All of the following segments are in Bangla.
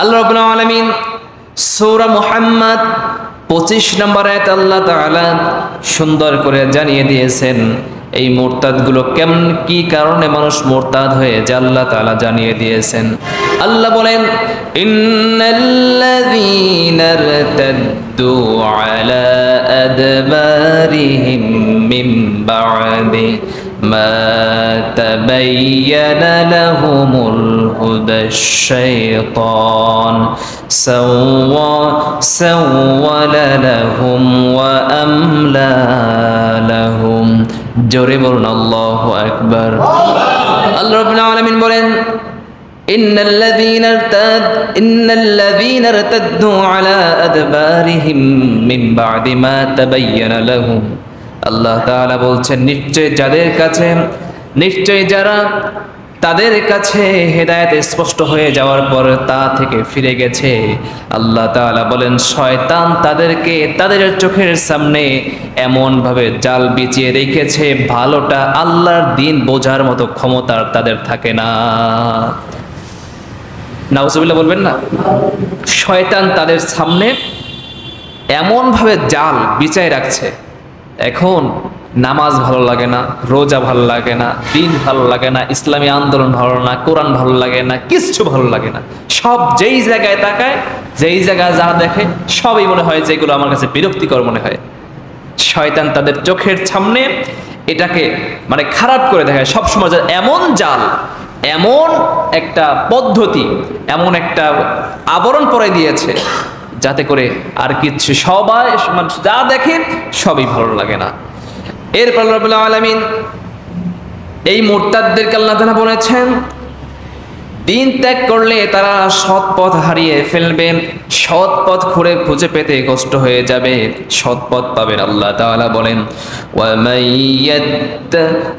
আল্লাহ রাব্বুল আলামিন সূরা মুহাম্মদ 25 নম্বর আয়াতে আল্লাহ তাআলা সুন্দর করে জানিয়ে দিয়েছেন এই মুরতাদগুলো কেমন কি কারণে মানুষ মুরতাদ হয়ে যায় আল্লাহ তাআলা জানিয়ে দিয়েছেন। আল্লাহ বলেন ইন্নাল্লাযীনা ইরতাদ্দু আলা আদবারিহিম মিন বা'দি মা তাবায়্যানা লাহুমুল হুদা শাইতান সাওয়ালা লাহুম ওয়া আমলা লাহুম। জোরে বলুন আল্লাহু আকবার। আল্লাহ রাব্বুল আলামিন বলেন ইন্নাল্লাযীনা ইরতাদ্দু আলা আদবারিহিম মিন বা'দি মা তাবায়্যানা লাহুম। আল্লাহ তাআলা বলছেন নিশ্চয় যারা তাদের কাছে হেদায়েত স্পষ্ট হয়ে যাওয়ার পর তা থেকে ফিরে গেছে, আল্লাহ তাআলা বলেন শয়তান তাদেরকে তাদের চোখের সামনে এমন ভাবে জাল বিছিয়ে রেখেছে ভালোটা আল্লাহর দ্বীন বোঝার মতো ক্ষমতা তাদের থাকে না। নাউজুবিল্লাহ বলবেন না। শয়তান তাদের সামনে এমন ভাবে জাল বিছায় রাখছে, এখন নামাজ ভালো লাগে না, রোজা ভালো লাগে না, দিন ভালো লাগে না, ইসলামী আন্দোলন ভালো না, কোরআন ভালো লাগে না, কিচ্ছু ভালো লাগে না। সব যেই জায়গায় তাকায়, যেই জায়গায় যা দেখে সবই মনে হয় যেগুলো আমার কাছে বিরক্তিকর মনে হয়। শয়তান তাদের চোখের সামনে এটাকে মানে খারাপ করে দেখায় সবসময়। এমন জাল, এমন একটা পদ্ধতি, এমন একটা আবরণ পরে দিয়েছে যাতে করে আর কিচ্ছু সবাই মানুষ যা দেখে সবই ভালো লাগে না। এরপর রব্বুল আলামিন এই মুরতাদদেরকে আল্লাহ তাআলা বলেছেন দিন ত্যাগ করলে তারা সৎ পথ হারিয়ে ফেলবে, সৎ পথ খুঁজে পেতে কষ্ট হয়ে যাবে, সৎ পথ পাবেন। আল্লাহ তাআলা বলেন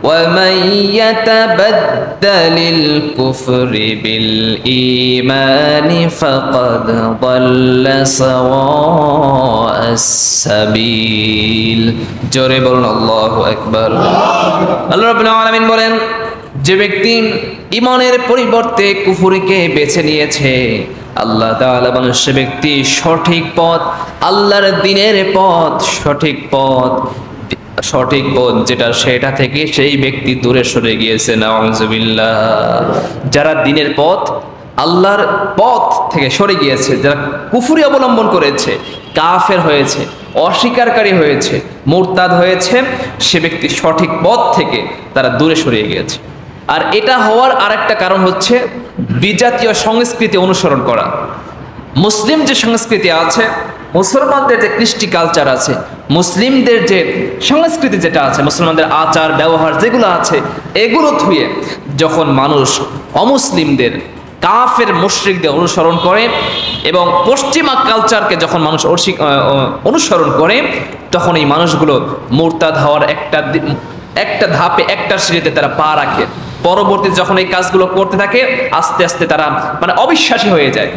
ওয়া মাইয়াতাবাদ্দালিল কুফরি বিল ঈমানি ফাকাদ দাল্লা সাওয়া'আস সাবিল। জোরে বলুন আল্লাহু আকবার। আল্লাহ রাব্বুল আলামিন বলেন যে ব্যক্তি ঈমানের পরিবর্তে কুফরিকে বেছে নিয়েছে, আল্লাহ তাআলা বলেন সে ব্যক্তি সঠিক পথ, আল্লাহর দ্বীনের পথ, সঠিক পথ যেটা সেটা থেকে সেই ব্যক্তি দূরে সরে গিয়েছে। নাউযুবিল্লাহ। যারা দ্বীনের পথ, আল্লাহর পথ থেকে সরে গিয়েছে, যারা কুফরি অবলম্বন করেছে, কাফের হয়েছে, অস্বীকারী হয়েছে, মুরতাদ হয়েছে, সে ব্যক্তি সঠিক পথ থেকে তারা দূরে সরে গিয়েছে। আর এটা হওয়ার আরেকটা কারণ হচ্ছে বিজাতীয় সংস্কৃতি অনুসরণ করা। মুসলিম যে সংস্কৃতি আছে, মুসলমানদের যে কৃষ্টি কালচার আছে, মুসলিমদের যে সংস্কৃতি যেটা আছে, মুসলমানদের আচার ব্যবহার যেগুলো আছে, এগুলো থুয়ে যখন মানুষ অমুসলিমদের কাফের মুশরিকদের অনুসরণ করে এবং পশ্চিমা কালচারকে যখন মানুষ অনুসরণ করে, তখন এই মানুষগুলো মুরতাদ হওয়ার একটা ধাপে, একটা সিঁড়িতে তারা পা রাখে। পরবর্তী যখন এই কাজগুলো করতে থাকে, আস্তে আস্তে তারা মানে অবিশ্বাসী হয়ে যায়।